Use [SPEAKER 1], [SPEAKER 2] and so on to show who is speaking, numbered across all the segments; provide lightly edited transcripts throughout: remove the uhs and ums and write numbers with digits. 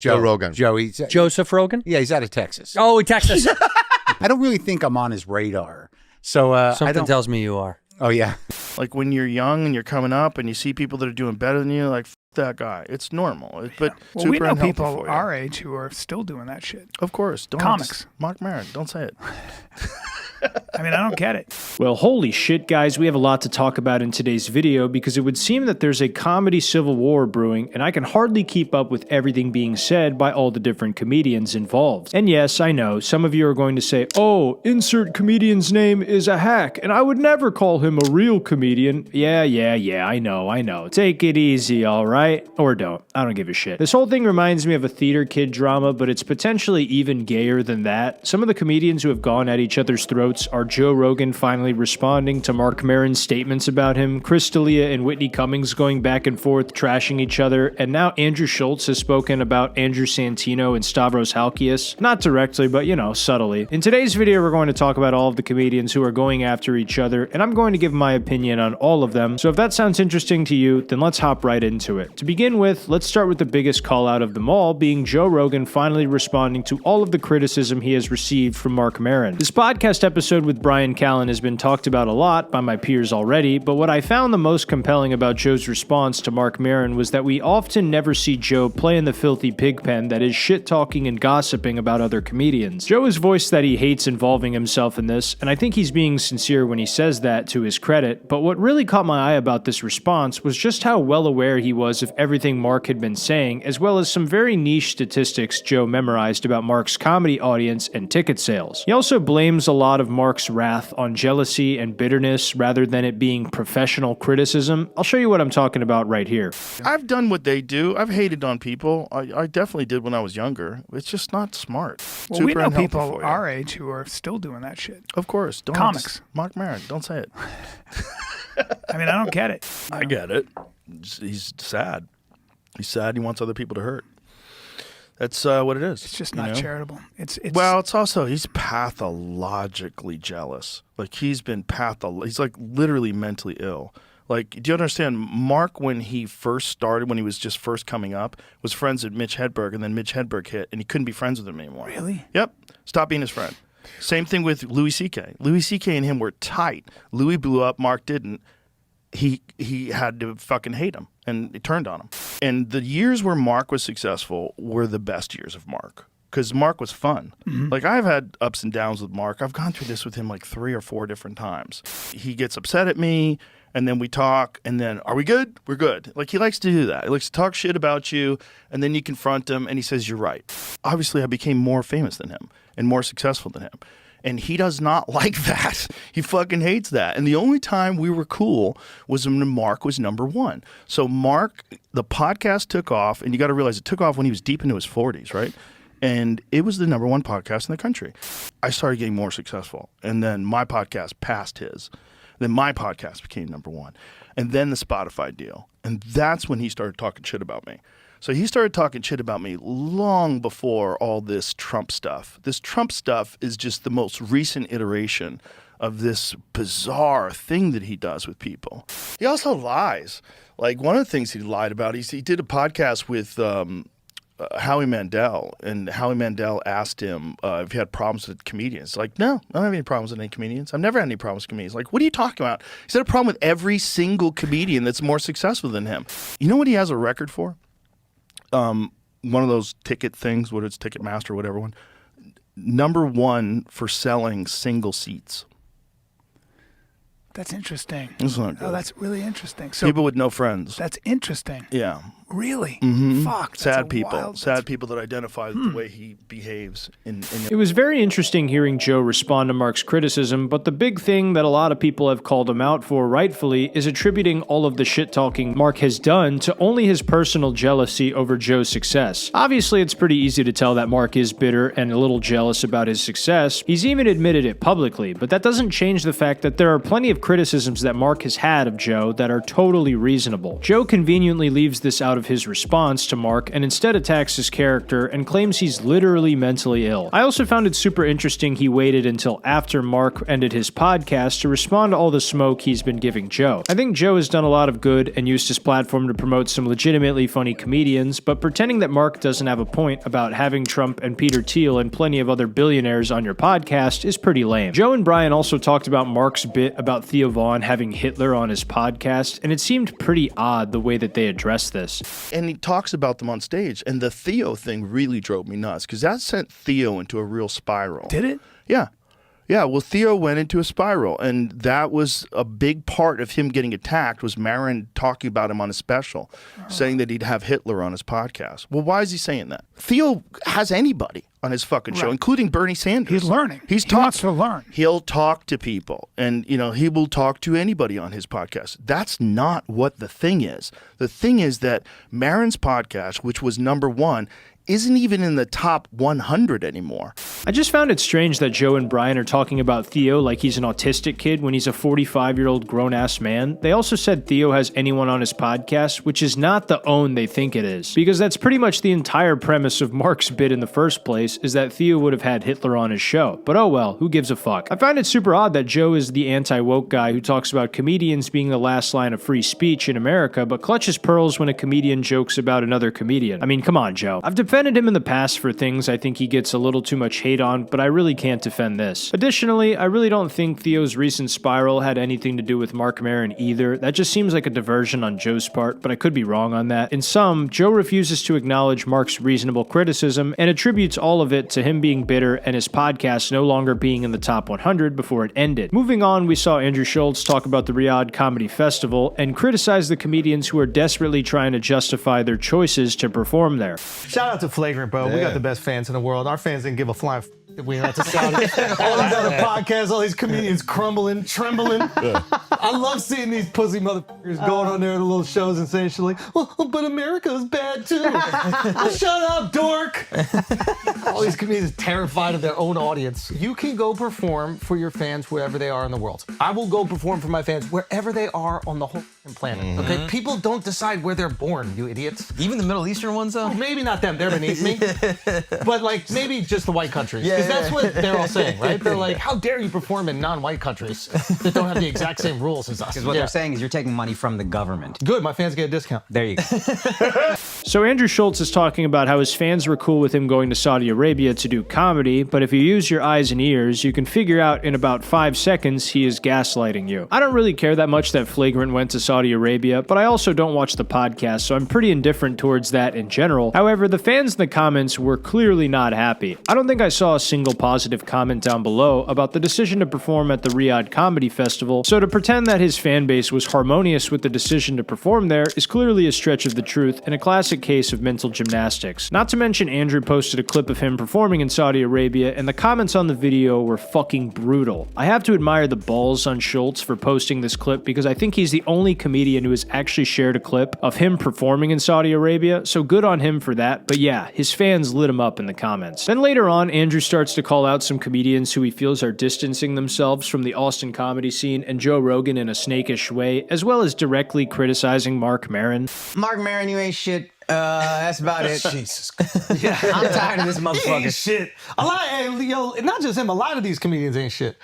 [SPEAKER 1] Joe Rogan.
[SPEAKER 2] Joseph Rogan?
[SPEAKER 1] Yeah, he's out of Texas.
[SPEAKER 2] Oh, Texas.
[SPEAKER 1] I don't really think I'm on his radar. So
[SPEAKER 2] Something tells me you are.
[SPEAKER 1] Oh, yeah.
[SPEAKER 3] Like when you're young and you're coming up and you see people that are doing better than you, like, F that guy. It's normal. But
[SPEAKER 4] Well,
[SPEAKER 3] super
[SPEAKER 4] we know
[SPEAKER 3] unhealthy
[SPEAKER 4] people
[SPEAKER 3] for you.
[SPEAKER 4] our age who are still doing that shit.
[SPEAKER 3] Of course. Don't
[SPEAKER 4] Comics.
[SPEAKER 3] Marc Maron. Don't say it.
[SPEAKER 4] I mean, I don't get it.
[SPEAKER 5] Well, holy shit, guys, we have a lot to talk about in today's video because it would seem that there's a comedy civil war brewing, and I can hardly keep up with everything being said by all the different comedians involved. And yes, I know, some of you are going to say, oh, insert comedian's name is a hack, and I would never call him a real comedian. Yeah, I know. Take it easy, all right? Or don't. I don't give a shit. This whole thing reminds me of a theater kid drama, but it's potentially even gayer than that. Some of the comedians who have gone at each other's throats are Joe Rogan finally responding to Marc Maron's statements about him, Chris D'Elia and Whitney Cummings going back and forth, trashing each other, and now Andrew Schulz has spoken about Andrew Santino and Stavros Halkias. Not directly, but subtly. In today's video, we're going to talk about all of the comedians who are going after each other, and I'm going to give my opinion on all of them. So if that sounds interesting to you, then let's hop right into it. To begin with, let's start with the biggest call out of them all, being Joe Rogan finally responding to all of the criticism he has received from Marc Maron. This podcast episode with Brian Callen has been talked about a lot by my peers already, but what I found the most compelling about Joe's response to Marc Maron was that we often never see Joe play in the filthy pig pen that is shit-talking and gossiping about other comedians. Joe has voiced that he hates involving himself in this, and I think he's being sincere when he says that, to his credit, but what really caught my eye about this response was just how well aware he was of everything Marc had been saying, as well as some very niche statistics Joe memorized about Marc's comedy audience and ticket sales. He also blames a lot of Marc's wrath on jealousy and bitterness rather than it being professional criticism. I'll show you what I'm talking about right here.
[SPEAKER 3] I've done what they do. I've hated on people. I definitely did when I was younger. It's just not smart.
[SPEAKER 4] Well, we know people our age who are still doing that shit.
[SPEAKER 3] Of course. Don't
[SPEAKER 4] Comics.
[SPEAKER 3] Marc Maron. Don't say it.
[SPEAKER 4] I mean, I don't get it.
[SPEAKER 3] I get it. He's sad. He's sad. He wants other people to hurt. That's what it is.
[SPEAKER 4] It's just not charitable. It's
[SPEAKER 3] also he's pathologically jealous. Like he's like literally mentally ill. Like, do you understand? Marc, when he first started, when he was just first coming up, was friends with Mitch Hedberg, and then Mitch Hedberg hit, and he couldn't be friends with him anymore.
[SPEAKER 4] Really?
[SPEAKER 3] Yep. Stop being his friend. Same thing with Louis C.K. Louis C.K. and him were tight. Louis blew up. Marc didn't. He had to fucking hate him, and he turned on him. And the years where Marc was successful were the best years of Marc, because Marc was fun. Mm-hmm. Like, I've had ups and downs with Marc. I've gone through this with him like 3 or 4 different times. He gets upset at me, and then we talk, and then, are we good? We're good. Like, he likes to do that. He likes to talk shit about you, and then you confront him, and he says, you're right. Obviously, I became more famous than him and more successful than him. And he does not like that. He fucking hates that. And the only time we were cool was when Marc was number 1. So Marc, the podcast took off, and you got to realize it took off when he was deep into his 40s, right? And it was the number 1 podcast in the country. I started getting more successful. And then my podcast passed his. Then my podcast became number 1. And then the Spotify deal. And that's when he started talking shit about me. So he started talking shit about me long before all this Trump stuff. This Trump stuff is just the most recent iteration of this bizarre thing that he does with people. He also lies. Like, one of the things he lied about, he did a podcast with Howie Mandel, and Howie Mandel asked him if he had problems with comedians. Like, no, I don't have any problems with any comedians. I've never had any problems with comedians. Like, what are you talking about? He's had a problem with every single comedian that's more successful than him. You know what he has a record for? One of those ticket things, whether it's Ticketmaster or whatever one, number 1 for selling single seats.
[SPEAKER 4] That's interesting.
[SPEAKER 3] That's not good.
[SPEAKER 4] Oh, that's really interesting. So
[SPEAKER 3] people with no friends.
[SPEAKER 4] That's interesting.
[SPEAKER 3] Yeah.
[SPEAKER 4] Really?
[SPEAKER 3] Mm-hmm.
[SPEAKER 4] Fuck.
[SPEAKER 3] Sad people. Sad people that identify with the way he behaves.
[SPEAKER 5] It was very interesting hearing Joe respond to Marc's criticism, but the big thing that a lot of people have called him out for, rightfully, is attributing all of the shit-talking Marc has done to only his personal jealousy over Joe's success. Obviously, it's pretty easy to tell that Marc is bitter and a little jealous about his success. He's even admitted it publicly, but that doesn't change the fact that there are plenty of criticisms that Marc has had of Joe that are totally reasonable. Joe conveniently leaves this out of his response to Marc and instead attacks his character and claims he's literally mentally ill. I also found it super interesting he waited until after Marc ended his podcast to respond to all the smoke he's been giving Joe. I think Joe has done a lot of good and used his platform to promote some legitimately funny comedians, but pretending that Marc doesn't have a point about having Trump and Peter Thiel and plenty of other billionaires on your podcast is pretty lame. Joe and Brian also talked about Marc's bit about Theo Von having Hitler on his podcast, and it seemed pretty odd the way that they addressed this.
[SPEAKER 3] And he talks about them on stage, and the Theo thing really drove me nuts because that sent Theo into a real spiral.
[SPEAKER 4] Did it?
[SPEAKER 3] Yeah. Yeah, well, Theo went into a spiral, and that was a big part of him getting attacked was Maron talking about him on a special, saying that he'd have Hitler on his podcast. Well, why is he saying that? Theo has anybody on his fucking show, including Bernie Sanders.
[SPEAKER 4] He's learning. He wants to learn.
[SPEAKER 3] He'll talk to people, and, you know, he will talk to anybody on his podcast. That's not what the thing is. The thing is that Maron's podcast, which was #1, isn't even in the top 100 anymore.
[SPEAKER 5] I just found it strange that Joe and Brian are talking about Theo like he's an autistic kid when he's a 45-year-old grown-ass man. They also said Theo has anyone on his podcast, which is not the own they think it is. Because that's pretty much the entire premise of Marc's bit in the first place, is that Theo would have had Hitler on his show. But oh well, who gives a fuck? I find it super odd that Joe is the anti-woke guy who talks about comedians being the last line of free speech in America, but clutches pearls when a comedian jokes about another comedian. I mean, come on, Joe. I've defended him in the past for things I think he gets a little too much hate on, but I really can't defend this. Additionally, I really don't think Theo's recent spiral had anything to do with Marc Maron either. That just seems like a diversion on Joe's part, but I could be wrong on that. In sum, Joe refuses to acknowledge Marc's reasonable criticism and attributes all of it to him being bitter and his podcast no longer being in the top 100 before it ended. Moving on, we saw Andrew Schulz talk about the Riyadh Comedy Festival and criticize the comedians who are desperately trying to justify their choices to perform there.
[SPEAKER 6] Shout out to Flagrant, bro. We got the best fans in the world. Our fans didn't give a flying if we went to Saudi. All these other podcasts, all these comedians crumbling, trembling. I love seeing these pussy motherfuckers going on there to little shows and saying shit like, well, but America's bad too. Shut up, dork. All these comedians terrified of their own audience. You can go perform for your fans wherever they are in the world. I will go perform for my fans wherever they are on the whole planet. Okay? People don't decide where they're born, you idiots.
[SPEAKER 7] Even the Middle Eastern ones, though?
[SPEAKER 6] Well, maybe not them. They're beneath me. But, like, maybe just the white countries. Because that's what they're all saying, right? They're like, how dare you perform in non-white countries that don't have the exact same rules as us?
[SPEAKER 7] Because what they're saying is you're taking money from the government.
[SPEAKER 6] Good. My fans get a discount.
[SPEAKER 7] There you go.
[SPEAKER 5] So Andrew Schulz is talking about how his fans were cool with him going to Saudi Arabia to do comedy, but if you use your eyes and ears, you can figure out in about 5 seconds he is gaslighting you. I don't really care that much that Flagrant went to Saudi Arabia, but I also don't watch the podcast, so I'm pretty indifferent towards that in general. However, the fans in the comments were clearly not happy. I don't think I saw a single positive comment down below about the decision to perform at the Riyadh Comedy Festival, so to pretend that his fan base was harmonious with the decision to perform there is clearly a stretch of the truth and a classic case of mental gymnastics. Not to mention Andrew posted a clip of him performing in Saudi Arabia, and the comments on the video were fucking brutal. I have to admire the balls on Schulz for posting this clip because I think he's the only comedian who has actually shared a clip of him performing in Saudi Arabia, so good on him for that, but yeah, his fans lit him up in the comments. Then later on, Andrew starts to call out some comedians who he feels are distancing themselves from the Austin comedy scene and Joe Rogan in a snakish way, as well as directly criticizing Marc Maron.
[SPEAKER 7] Marc Maron, you ain't shit. That's about it.
[SPEAKER 6] Jesus.
[SPEAKER 7] Yeah, I'm tired of this
[SPEAKER 6] He
[SPEAKER 7] motherfucker.
[SPEAKER 6] ain't shit. A lot, not just him, a lot of these comedians ain't shit.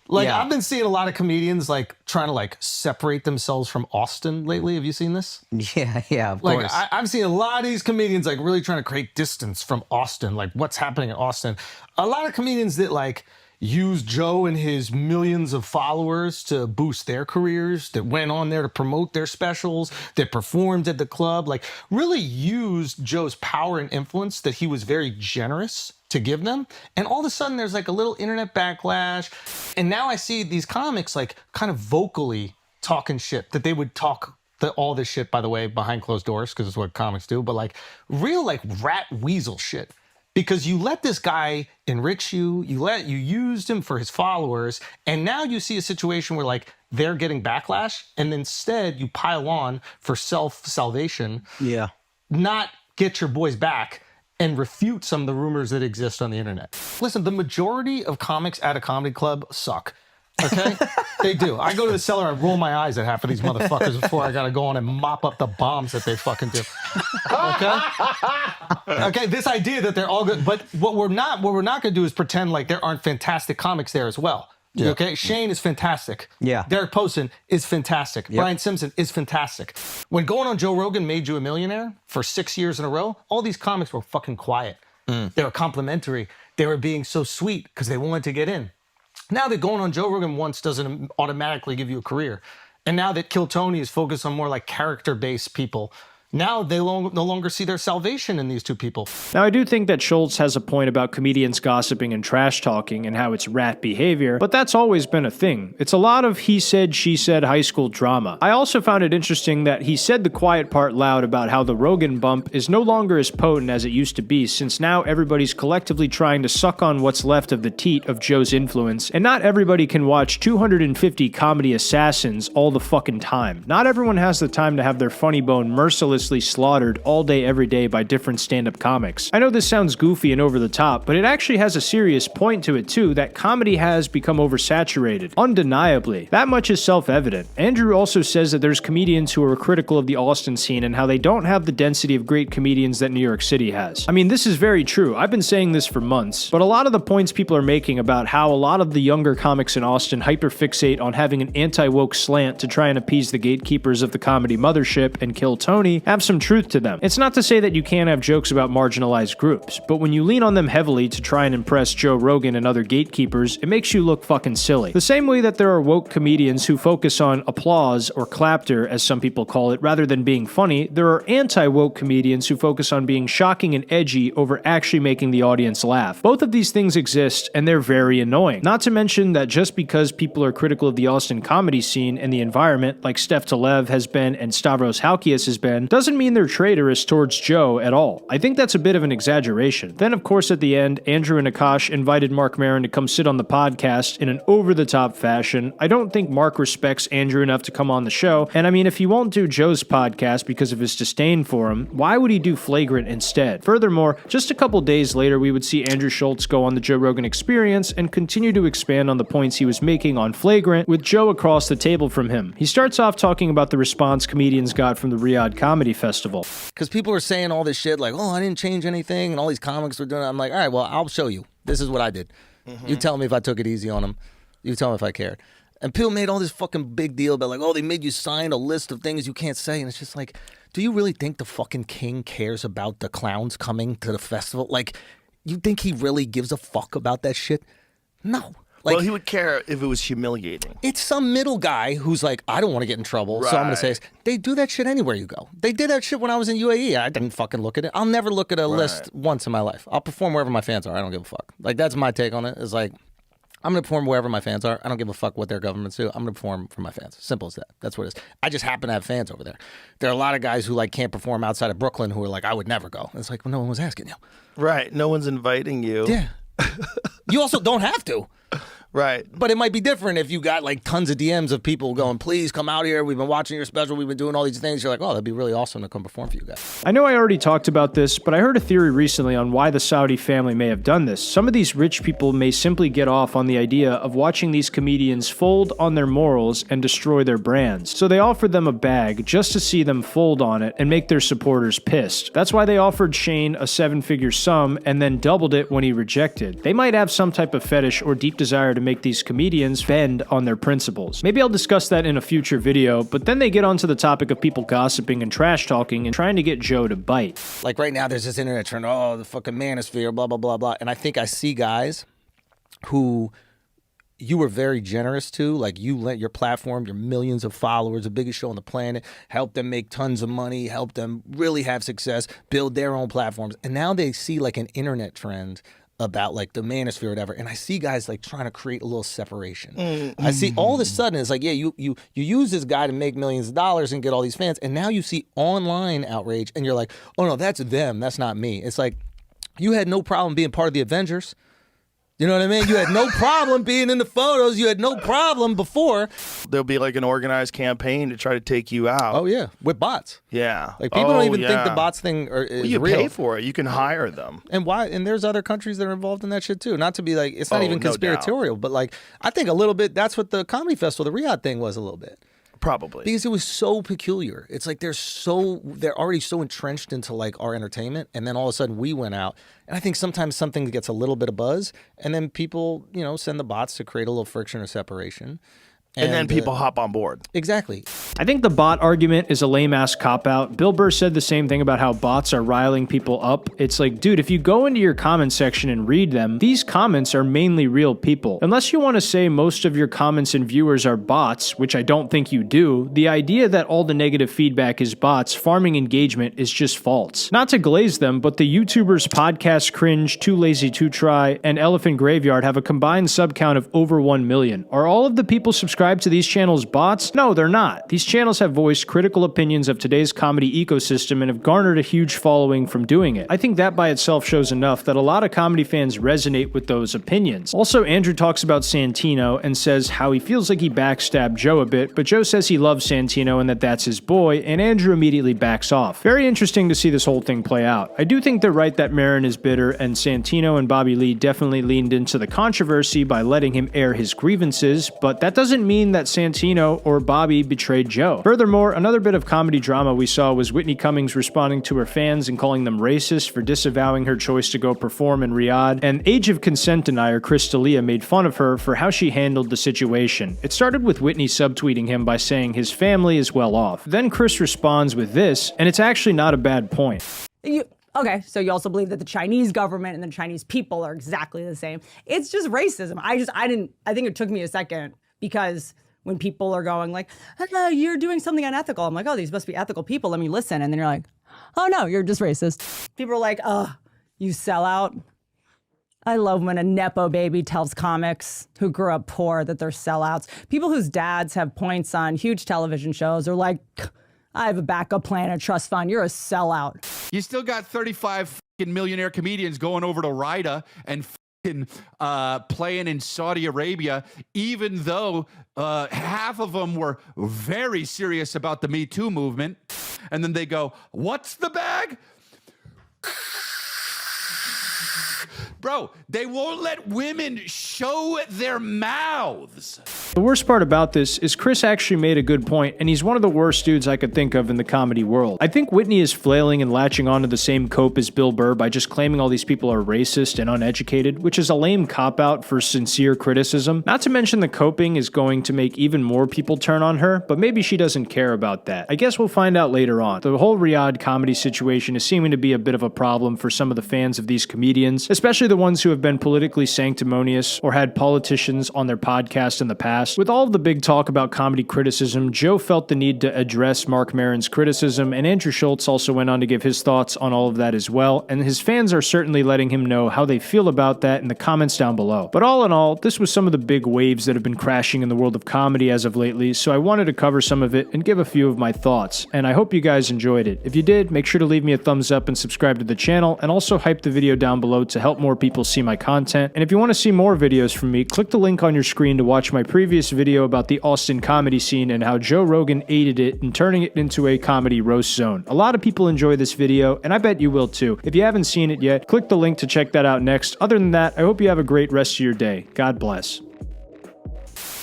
[SPEAKER 6] Like,
[SPEAKER 7] Yeah.
[SPEAKER 6] I've been seeing a lot of comedians, like, trying to, like, separate themselves from Austin lately. Have you seen this?
[SPEAKER 7] Yeah, of
[SPEAKER 6] Like,
[SPEAKER 7] course.
[SPEAKER 6] I've seen a lot of these comedians, like, really trying to create distance from Austin, like, what's happening in Austin. A lot of comedians that, like, use Joe and his millions of followers to boost their careers, that went on there to promote their specials, that performed at the club, like, really used Joe's power and influence that he was very generous to give them. And all of a sudden there's like a little internet backlash. And now I see these comics like kind of vocally talking shit, that they would talk all this shit, by the way, behind closed doors, because it's what comics do, but like real like rat weasel shit. Because you let this guy enrich you, you used him for his followers, and now you see a situation where like they're getting backlash, and instead you pile on for self-salvation.
[SPEAKER 7] Yeah.
[SPEAKER 6] Not get your boys back and refute some of the rumors that exist on the internet. Listen, the majority of comics at a comedy club suck. Okay? They do. I go to the cellar and roll my eyes at half of these motherfuckers before I gotta go on and mop up the bombs that they fucking do. Okay? Okay, this idea that they're all good, but what we're not gonna do is pretend like there aren't fantastic comics there as well. Yeah. Okay, Shane is fantastic.
[SPEAKER 7] Yeah.
[SPEAKER 6] Derek Posen is fantastic. Yep. Brian Simpson is fantastic. When going on Joe Rogan made you a millionaire for 6 years in a row, all these comics were fucking quiet. They were complimentary. They were being so sweet because they wanted to get in. Now that going on Joe Rogan once doesn't automatically give you a career, and now that Kill Tony is focused on more like character-based people, now they no longer see their salvation in these two people.
[SPEAKER 5] Now, I do think that Schulz has a point about comedians gossiping and trash talking and how it's rat behavior, but that's always been a thing. It's a lot of he said, she said high school drama. I also found it interesting that he said the quiet part loud about how the Rogan bump is no longer as potent as it used to be, since now everybody's collectively trying to suck on what's left of the teat of Joe's influence, and not everybody can watch 250 comedy assassins all the fucking time. Not everyone has the time to have their funny bone mercilessly slaughtered all day every day by different stand-up comics. I know this sounds goofy and over the top, but it actually has a serious point to it too, that comedy has become oversaturated. Undeniably. That much is self-evident. Andrew also says that there's comedians who are critical of the Austin scene and how they don't have the density of great comedians that New York City has. I mean, this is very true. I've been saying this for months, but a lot of the points people are making about how a lot of the younger comics in Austin hyperfixate on having an anti-woke slant to try and appease the gatekeepers of the comedy mothership and Kill Tony have some truth to them. It's not to say that you can't have jokes about marginalized groups, but when you lean on them heavily to try and impress Joe Rogan and other gatekeepers, it makes you look fucking silly. The same way that there are woke comedians who focus on applause or clapter, as some people call it, rather than being funny, there are anti-woke comedians who focus on being shocking and edgy over actually making the audience laugh. Both of these things exist, and they're very annoying. Not to mention that just because people are critical of the Austin comedy scene and the environment, like Steph Telev has been and Stavros Halkias has been, doesn't mean they're traitorous towards Joe at all. I think that's a bit of an exaggeration. Then, of course, at the end, Andrew and Akash invited Marc Maron to come sit on the podcast in an over-the-top fashion. I don't think Mark respects Andrew enough to come on the show, and I mean, if he won't do Joe's podcast because of his disdain for him, why would he do Flagrant instead? Furthermore, just a couple days later, we would see Andrew Schulz go on the Joe Rogan Experience and continue to expand on the points he was making on Flagrant with Joe across the table from him. He starts off talking about the response comedians got from the Riyadh Comedy Festival.
[SPEAKER 8] Because people are saying all this shit like, oh, I didn't change anything, and all these comics were doing it. I'm like, all right, well, I'll show you. This is what I did. You tell me if I took it easy on them. You tell me if I cared. And people made all this fucking big deal about like, oh, they made you sign a list of things you can't say. And it's just like, do you really think the fucking king cares about the clowns coming to the festival? Like, you think he really gives a fuck about that shit? No. Like,
[SPEAKER 3] well, he would care if it was humiliating.
[SPEAKER 8] It's some middle guy who's like, I don't want to get in trouble, so I'm going to say this. They do that shit anywhere you go. They did that shit when I was in UAE. I didn't fucking look at it. I'll never look at a list once in my life. I'll perform wherever my fans are. I don't give a fuck. Like, that's my take on it. It's like, I'm going to perform wherever my fans are. I don't give a fuck what their governments do. I'm going to perform for my fans. Simple as that. That's what it is. I just happen to have fans over there. There are a lot of guys who like can't perform outside of Brooklyn who are like, I would never go. And it's like, well, no one was asking you.
[SPEAKER 3] Right. No one's inviting you.
[SPEAKER 8] Yeah. You also don't have to.
[SPEAKER 3] Right.
[SPEAKER 8] But it might be different if you got like tons of DMs of people going, please come out here. We've been watching your special. We've been doing all these things. You're like, oh, that'd be really awesome to come perform for you guys.
[SPEAKER 5] I know I already talked about this, but I heard a theory recently on why the Saudi family may have done this. Some of these rich people may simply get off on the idea of watching these comedians fold on their morals and destroy their brands. So they offered them a bag just to see them fold on it and make their supporters pissed. That's why they offered Shane a 7-figure sum and then doubled it when he rejected. They might have some type of fetish or deep desire to make these comedians bend on their principles. Maybe I'll discuss that in a future video, but then they get onto the topic of people gossiping and trash talking and trying to get Joe to bite.
[SPEAKER 8] Like right now, there's this internet trend, oh, the fucking manosphere, blah, blah, blah, blah. And I think I see guys who you were very generous to, like you let your platform, your millions of followers, the biggest show on the planet, help them make tons of money, help them really have success, build their own platforms. And now they see like an internet trend about like the manosphere or whatever, and I see guys like trying to create a little separation. I see all of a sudden it's like, yeah, you use this guy to make millions of dollars and get all these fans, and now you see online outrage and you're like, oh no, that's them, that's not me. It's like, you had no problem being part of the Avengers. You know what I mean? You had no problem being in the photos. You had no problem before.
[SPEAKER 3] There'll be like an organized campaign to try to take you out.
[SPEAKER 8] Oh yeah, with bots.
[SPEAKER 3] Yeah.
[SPEAKER 8] Like people don't even think the bots thing is
[SPEAKER 3] you
[SPEAKER 8] real.
[SPEAKER 3] pay for it. You can hire them.
[SPEAKER 8] And why? And there's other countries that are involved in that shit too. Not to be like, it's not even
[SPEAKER 3] no
[SPEAKER 8] conspiratorial, but like I think a little bit. That's what the comedy festival, the Riyadh thing, was a little bit.
[SPEAKER 3] Probably.
[SPEAKER 8] Because it was so peculiar. It's like they're already so entrenched into like our entertainment, and then all of a sudden we went out. And I think sometimes something gets a little bit of buzz, and then people, send the bots to create a little friction or separation.
[SPEAKER 3] And then people hop on board.
[SPEAKER 8] Exactly.
[SPEAKER 5] I think the bot argument is a lame-ass cop-out. Bill Burr said the same thing about how bots are riling people up. It's like, dude, if you go into your comment section and read them, these comments are mainly real people. Unless you want to say most of your comments and viewers are bots, which I don't think you do, the idea that all the negative feedback is bots farming engagement is just false. Not to glaze them, but the YouTubers Podcast Cringe, Too Lazy to Try, and Elephant Graveyard have a combined sub count of over 1 million. Are all of the people subscribed to these channels bots? No, they're not. These channels have voiced critical opinions of today's comedy ecosystem and have garnered a huge following from doing it. I think that by itself shows enough that a lot of comedy fans resonate with those opinions. Also, Andrew talks about Santino and says how he feels like he backstabbed Joe a bit, but Joe says he loves Santino and that that's his boy, and Andrew immediately backs off. Very interesting to see this whole thing play out. I do think they're right that Maron is bitter, and Santino and Bobby Lee definitely leaned into the controversy by letting him air his grievances, but that doesn't mean that Santino or Bobby betrayed Joe. Furthermore, another bit of comedy drama we saw was Whitney Cummings responding to her fans and calling them racist for disavowing her choice to go perform in Riyadh, and age of consent denier Chris D'Elia made fun of her for how she handled the situation. It started with Whitney subtweeting him by saying his family is well off. Then Chris responds with this, and it's actually not a bad point.
[SPEAKER 9] Okay, so you also believe that the Chinese government and the Chinese people are exactly the same. It's just racism. I think it took me a second, because when people are going like, oh, you're doing something unethical, I'm like, oh, these must be ethical people, let me listen. And then you're like, oh no, you're just racist. People are like, oh, you sellout. I love when a Nepo baby tells comics who grew up poor that they're sellouts. People whose dads have points on huge television shows are like, I have a backup plan, a trust fund, you're a sellout.
[SPEAKER 10] You still got 35 millionaire comedians going over to Riyadh and playing in Saudi Arabia, even though half of them were very serious about the Me Too movement. And then they go, what's the bag? Bro, they won't let women show their mouths.
[SPEAKER 5] The worst part about this is Chris actually made a good point, and he's one of the worst dudes I could think of in the comedy world. I think Whitney is flailing and latching onto the same cope as Bill Burr by just claiming all these people are racist and uneducated, which is a lame cop-out for sincere criticism. Not to mention the coping is going to make even more people turn on her, but maybe she doesn't care about that. I guess we'll find out later on. The whole Riyadh comedy situation is seeming to be a bit of a problem for some of the fans of these comedians, especially the ones who have been politically sanctimonious or had politicians on their podcast in the past. With all of the big talk about comedy criticism, Joe felt the need to address Marc Maron's criticism, and Andrew Schulz also went on to give his thoughts on all of that as well, and his fans are certainly letting him know how they feel about that in the comments down below. But all in all, this was some of the big waves that have been crashing in the world of comedy as of lately, so I wanted to cover some of it and give a few of my thoughts, and I hope you guys enjoyed it. If you did, make sure to leave me a thumbs up and subscribe to the channel, and also hype the video down below to help more people see my content. And if you want to see more videos from me, click the link on your screen to watch my previous video about the Austin comedy scene and how Joe Rogan aided it in turning it into a comedy roast zone. A lot of people enjoy this video, and I bet you will too. If you haven't seen it yet, click the link to check that out next. Other than that, I hope you have a great rest of your day. God bless.